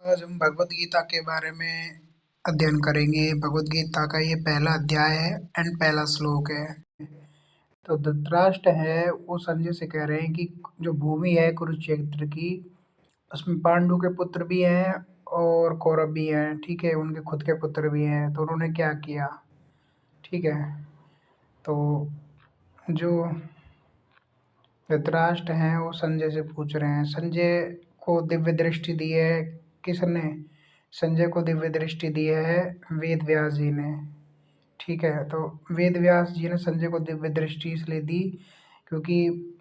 आज हम भगवद गीता के बारे में अध्ययन करेंगे। भगवद गीता का ये पहला अध्याय है एंड पहला श्लोक है। तो धृतराष्ट्र है वो संजय से कह रहे हैं कि जो भूमि है कुरुक्षेत्र की, उसमें पांडु के पुत्र भी हैं और कौरव भी हैं। ठीक है, उनके खुद के पुत्र भी हैं। तो उन्होंने क्या किया? ठीक है, तो जो धृतराष्ट्र हैं वो संजय से पूछ रहे हैं। संजय को दिव्य दृष्टि दी है। किसने? संजय को दिव्य दृष्टि दी है वेद व्यास जी ने। ठीक है, तो वेद व्यास जी ने संजय को दिव्य दृष्टि इसलिए दी क्योंकि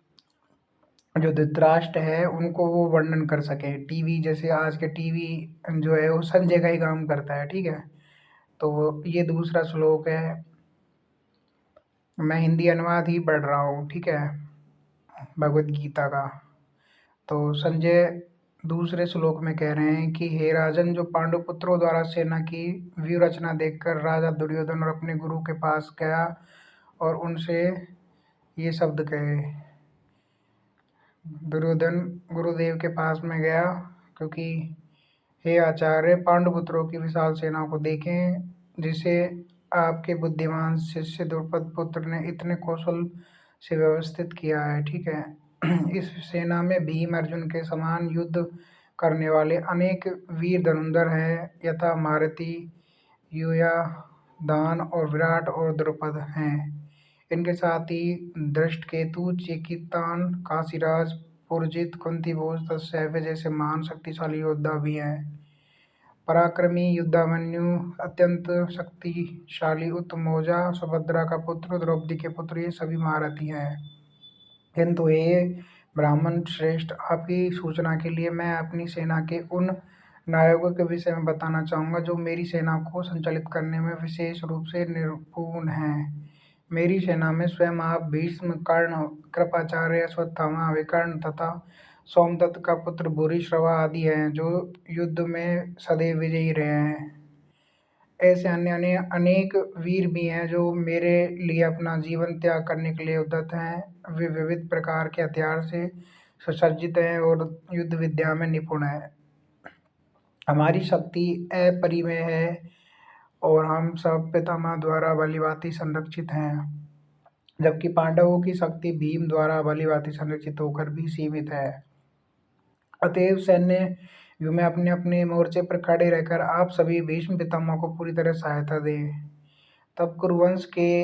जो धृतराष्ट्र है उनको वो वर्णन कर सके। टीवी जैसे आज के टीवी जो है वो संजय का ही काम करता है। ठीक है, तो ये दूसरा श्लोक है। मैं हिंदी अनुवाद ही पढ़ रहा हूँ। ठीक है, भगवद गीता का। तो संजय दूसरे श्लोक में कह रहे हैं कि हे राजन, जो पांडु पुत्रों द्वारा सेना की व्यूह रचना देखकर राजा दुर्योधन और अपने गुरु के पास गया और उनसे ये शब्द कहे। दुर्योधन गुरुदेव के पास में गया क्योंकि हे आचार्य, पांडुपुत्रों की विशाल सेना को देखें जिसे आपके बुद्धिमान शिष्य द्रुपद पुत्र ने इतने कौशल से व्यवस्थित किया है। ठीक है, इस सेना में भीम अर्जुन के समान युद्ध करने वाले अनेक वीर धनुर्धर हैं, यथा मारुति, यूया, दान और विराट और द्रुपद हैं। इनके साथ ही धृष्टकेतु, चिकितान, काशीराज, पुरजित, कुंतीभोज, तत्सैव्य जैसे महान शक्तिशाली योद्धा भी हैं। पराक्रमी युद्धामन्यु, अत्यंत शक्तिशाली उत्तमौजा, सुभद्रा का पुत्र, द्रौपदी के पुत्र, ये सभी महारथी हैं। किंतु हे ब्राह्मण श्रेष्ठ, आपकी सूचना के लिए मैं अपनी सेना के उन नायकों के विषय में बताना चाहूँगा जो मेरी सेना को संचालित करने में विशेष रूप से निपुण हैं। मेरी सेना में स्वयं आप, भीष्म, कर्ण, कृपाचार्य, अश्वत्थामा, विकर्ण तथा सोमदत्त का पुत्र भूरिश्रवा आदि हैं, जो युद्ध में सदैव विजयी रहे हैं। ऐसे अन्य अन्य अनेक वीर भी हैं जो मेरे लिए अपना जीवन त्याग करने के लिए उद्यत हैं। वे विविध प्रकार के हथियार से सुसज्जित हैं और युद्ध विद्या में निपुण हैं। हमारी शक्ति अपरिमेय है और हम सब पितामह द्वारा भलीभांति संरक्षित हैं, जबकि पांडवों की शक्ति भीम द्वारा भलीभांति संरक्षित होकर भी सीमित है। अतएव सैन्य व्यूह में अपने अपने मोर्चे पर खड़े रहकर आप सभी भीष्म पितामह को पूरी तरह सहायता दें। तब कुरुवंश के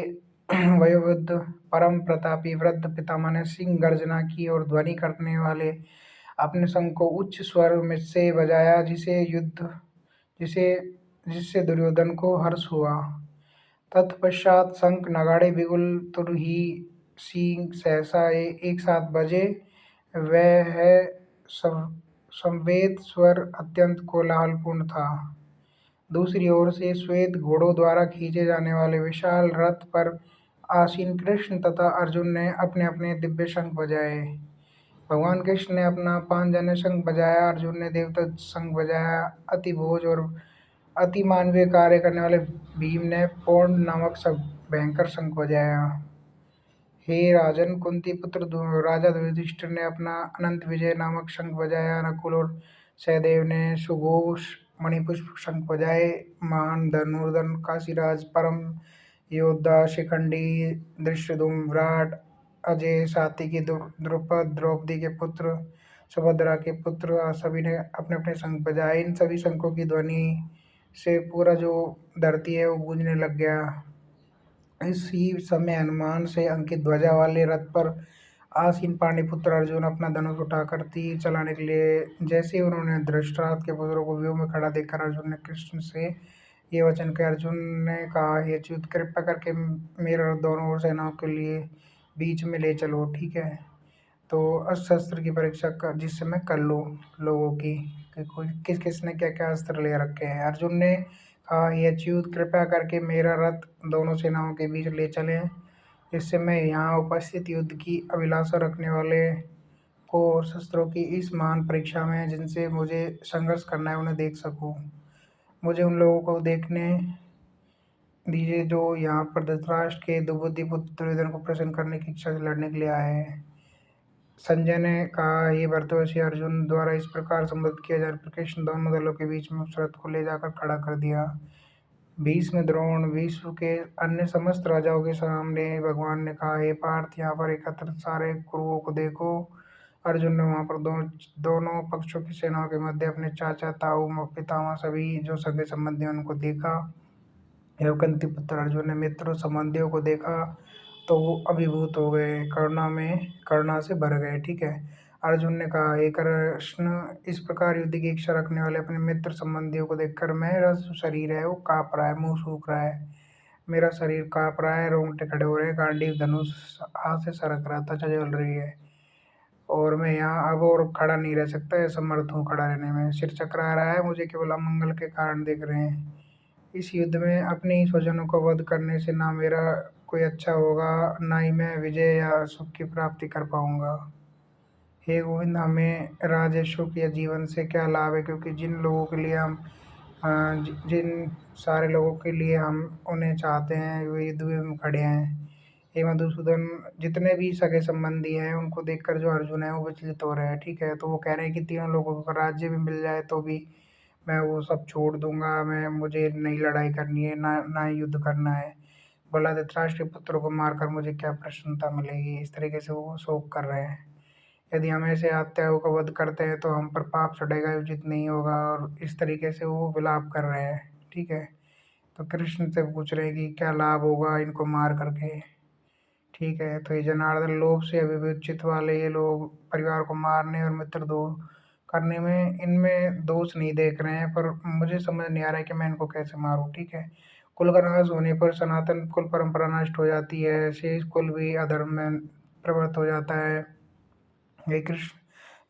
वयोवृद्ध परम प्रतापी वृद्ध पितामह ने सिंह गर्जना की और ध्वनि करने वाले अपने शंख को उच्च स्वर में से बजाया, जिसे जिससे दुर्योधन को हर्ष हुआ। तत्पश्चात शंख, नगाड़े, बिगुल, तुरही, सींग सहसा एक साथ बजे। वह संवेद स्वर अत्यंत कोलाहलपूर्ण था। दूसरी ओर से श्वेत घोड़ों द्वारा खींचे जाने वाले विशाल रथ पर आसीन कृष्ण तथा अर्जुन ने अपने अपने दिव्य शंख बजाए। भगवान कृष्ण ने अपना पांचजन्य शंख बजाया, अर्जुन ने देवदत्त शंख बजाया, अति भोज और अति मानवीय कार्य करने वाले भीम ने पौंड नामक भयंकर शंख बजाया। हे राजन, कुंती पुत्र राजा युधिष्ठिर ने अपना अनंत विजय नामक शंख बजाया। नकुल और सहदेव ने सुघोष मणिपुष्प शंख बजाए। महान धनुर्धर काशीराज, परम योद्धा शिखंडी, धृष्टद्युम्न, विराट, अजय, सात्विकी, द्रुपद, द्रौपदी के पुत्र, सुभद्रा के पुत्र, सभी ने अपने अपने शंख बजाए। इन सभी शंखों की ध्वनि से पूरा जो धरती है वो गूंजने लग गया। इसी समय हनुमान से अंकित ध्वजा वाले रथ पर आसीन पांडुपुत्र अर्जुन अपना धनुष उठाकर तीर चलाने के लिए जैसे उन्होंने धृतराष्ट्र के पुत्रों को व्यूह में खड़ा देखकर अर्जुन ने कृष्ण से ये वचन कहा। अर्जुन ने कहा, हे च्युत, कृपा करके मेरा रथ दोनों ओर सेनाओं के लिए बीच में ले चलो। ठीक है, तो अस्त्र शस्त्र की परीक्षा जिससे मैं कर लूँ लोगों की कि कोई किस किसने क्या क्या अस्त्र ले रखे हैं। अर्जुन ने कहा, हे अच्युत, कृपया करके मेरा रथ दोनों सेनाओं के बीच ले चलें, जिससे मैं यहाँ उपस्थित युद्ध की अभिलाषा रखने वाले को और शस्त्रों की इस महान परीक्षा में जिनसे मुझे संघर्ष करना है उन्हें देख सकूं। मुझे उन लोगों को देखने दीजिए जो यहाँ पर धृतराष्ट्र के दुर्बुद्धि पुत्र दुर्योधन को प्रसन्न करने की इच्छा से लड़ने के लिए आए हैं। संजय ने कहा, ये भरतवर्षी अर्जुन द्वारा इस प्रकार संबोधित किया जाकर कृष्ण दोनों दलों के बीच में उस रथ को ले जाकर खड़ा कर दिया। भीष्म, द्रोण, विश्व के अन्य समस्त राजाओं के सामने भगवान ने कहा, हे पार्थ, यहाँ पर एकत्र सारे कुरुओं को देखो। अर्जुन ने वहां पर दोनों पक्षों की सेनाओं के मध्य अपने चाचा, ताऊ, पितामह सभी जो सगे संबंधी हैं, उनको देखा। एवं कुंती पुत्र अर्जुन ने मित्रों संबंधियों को देखा तो वो अभिभूत हो गए, करुणा से भर गए। ठीक है। अर्जुन ने कहा, हे कृष्ण, इस प्रकार युद्ध की इच्छा रखने वाले अपने मित्र संबंधियों को देखकर मेरा जो शरीर है वो कांप रहा है, मुंह सूख रहा है। मेरा शरीर कांप रहा है, रोंगटे खड़े हो रहे हैं, गांडीव धनुष हाथ से सरक रहा, त्वचा जल रही है और मैं यहाँ अब और खड़ा नहीं रह सकता, असमर्थ हूँ खड़ा रहने में। सिर चकरा रहा है, मुझे केवल अमंगल के कारण दिख रहे हैं। इस युद्ध में अपने ही स्वजनों को वध करने से ना मेरा कोई अच्छा होगा, ना ही मैं विजय या सुख की प्राप्ति कर पाऊंगा। हे गोविंद, हमें राज सुख या जीवन से क्या लाभ है, क्योंकि जिन लोगों के लिए हम जिन सारे लोगों के लिए हम उन्हें चाहते हैं वे युद्ध में खड़े हैं। हे मधुसूदन, जितने भी सगे संबंधी हैं उनको देखकर जो अर्जुन है वो विचलित हो रहे हैं। ठीक है। तो वो कह रहे हैं कि तीनों लोगों को राज्य भी मिल जाए तो भी मैं वो सब छोड़ दूंगा, मैं मुझे नई लड़ाई करनी है, ना ना ही युद्ध करना है। भला धृतराष्ट्र के पुत्रों को मारकर मुझे क्या प्रसन्नता मिलेगी। इस तरीके से वो शोक कर रहे हैं। यदि हम ऐसे आत्याओं का वध करते हैं तो हम पर पाप चढ़ेगा, उचित नहीं होगा, और इस तरीके से वो विलाप कर रहे हैं। ठीक है। तो कृष्ण से पूछ रहे हैं कि क्या लाभ होगा इनको मार करके। ठीक है। तो ये जनार्दन लोभ से अभिविचित वाले ये लोग परिवार को मारने और मित्र दो करने में इनमें दोष नहीं देख रहे हैं, पर मुझे समझ नहीं आ रहा है कि मैं इनको कैसे मारूं। ठीक है। कुल का नाश होने पर सनातन कुल परंपरा नष्ट हो जाती है, शेष कुल भी अधर्म में प्रवृत्त हो जाता है। हे कृष्ण,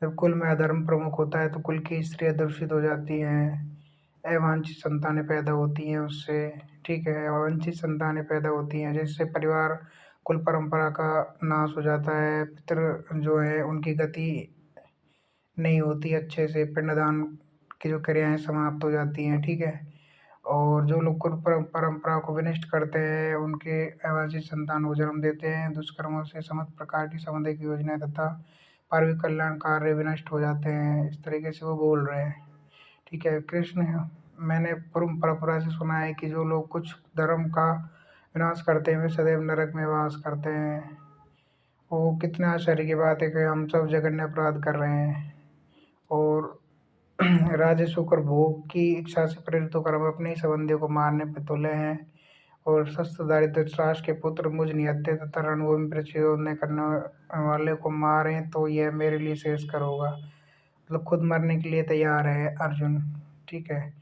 जब कुल में अधर्म प्रमुख होता है तो कुल की स्त्रियां दूषित हो जाती हैं, अवांछित संतानें पैदा होती हैं उससे। ठीक है। अवांछित संतानें पैदा होती हैं जिससे परिवार कुल परंपरा का नाश हो जाता है, पितृ जो है उनकी गति नहीं होती अच्छे से, पिंडदान की जो क्रियाएं समाप्त हो जाती हैं। ठीक है। और जो लोग कुल परंपरा को विनष्ट करते हैं उनके अवांछित संतान को जन्म देते हैं, दुष्कर्मों से समस्त प्रकार की सामुदायिक योजनाएं तथा पार्विक कल्याण कार्य विनष्ट हो जाते हैं। इस तरीके से वो बोल रहे हैं। ठीक है। कृष्ण, मैंने पूर्व परंपरा से सुना है कि जो लोग कुछ धर्म का विनाश करते हैं वे सदैव नरक में वास करते हैं। वो कितना आश्चर्य की बात है कि हम सब जघन्य अपराध कर रहे हैं और राजसुख और भोग की इच्छा से प्रेरित होकर हम अपने ही संबंधियों को मारने पर तुले हैं। और शस्त्रधारी धृतराष्ट्र के पुत्र मुझ निहत्थे तथा रणभूमि में प्रचोदन करने वाले को मारें तो यह मेरे लिए श्रेयस्कर होगा। मतलब खुद मरने के लिए तैयार है अर्जुन। ठीक है।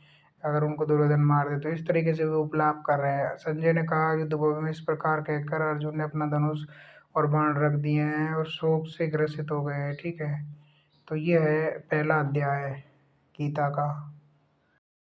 अगर उनको दुर्योधन मार दे तो इस तरीके से वो उपलाप कर रहे हैं। संजय ने कहा, युद्ध भूमि में इस प्रकार कहकर अर्जुन ने अपना धनुष और बाण रख दिए हैं और शोक से ग्रसित हो गए हैं। ठीक है। तो ये है पहला अध्याय गीता का।